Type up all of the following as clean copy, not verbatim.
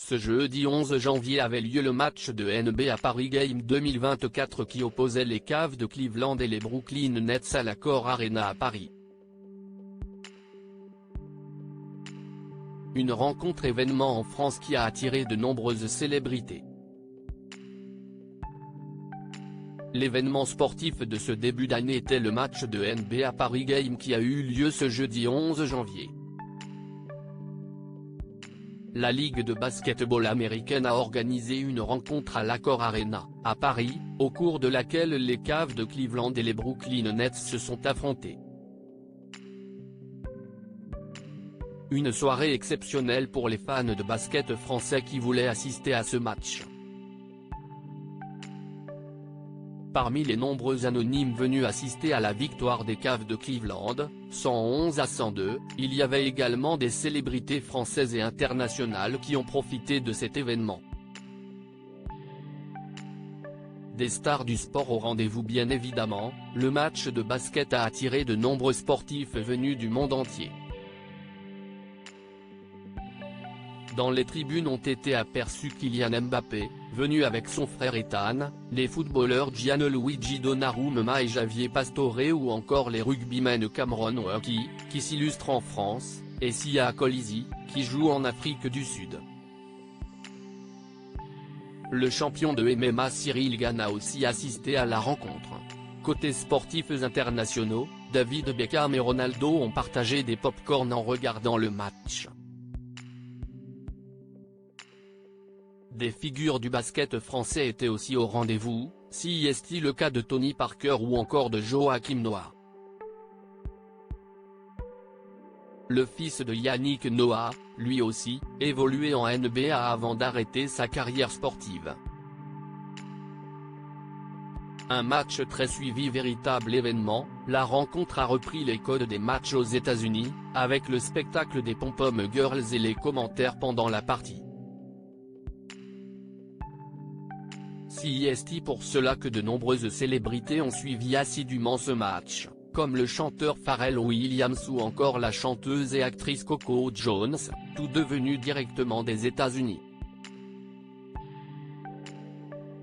Ce jeudi 11 janvier avait lieu le match de NBA Paris Game 2024 qui opposait les Cavs de Cleveland et les Brooklyn Nets à l'Accor Arena à Paris. Une rencontre événement en France qui a attiré de nombreuses célébrités. L'événement sportif de ce début d'année était le match de NBA Paris Game qui a eu lieu ce jeudi 11 janvier. La Ligue de basket-ball américaine a organisé une rencontre à l'Accor Arena, à Paris, au cours de laquelle les Cavs de Cleveland et les Brooklyn Nets se sont affrontés. Une soirée exceptionnelle pour les fans de basket français qui voulaient assister à ce match. Parmi les nombreux anonymes venus assister à la victoire des Cavs de Cleveland, 111-102, il y avait également des célébrités françaises et internationales qui ont profité de cet événement. Des stars du sport au rendez-vous bien évidemment, le match de basket a attiré de nombreux sportifs venus du monde entier. Dans les tribunes ont été aperçus Kylian Mbappé, venu avec son frère Ethan, les footballeurs Gianluigi Donnarumma et Javier Pastore ou encore les rugbymen Cameron Wauki, qui s'illustrent en France, et Sia Kolisi, qui joue en Afrique du Sud. Le champion de MMA Cyril Gane a aussi assisté à la rencontre. Côté sportifs internationaux, David Beckham et Ronaldo ont partagé des pop-corn en regardant le match. Des figures du basket français étaient aussi au rendez-vous, si est-il le cas de Tony Parker ou encore de Joachim Noah. Le fils de Yannick Noah, lui aussi, évoluait en NBA avant d'arrêter sa carrière sportive. Un match très suivi, véritable événement, la rencontre a repris les codes des matchs aux États-Unis, avec le spectacle des pom-pom girls et les commentaires pendant la partie. C'est pour cela que de nombreuses célébrités ont suivi assidûment ce match, comme le chanteur Pharrell Williams ou encore la chanteuse et actrice Coco Jones, tous deux venus directement des États-Unis.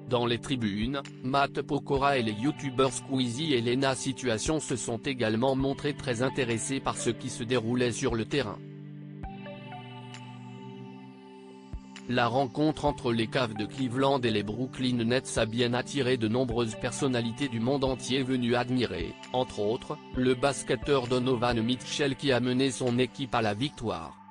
Dans les tribunes, Matt Pokora et les youtubeurs Squeezie et Lena Situation se sont également montrés très intéressés par ce qui se déroulait sur le terrain. La rencontre entre les Cavs de Cleveland et les Brooklyn Nets a bien attiré de nombreuses personnalités du monde entier venues admirer, entre autres, le basketteur Donovan Mitchell qui a mené son équipe à la victoire.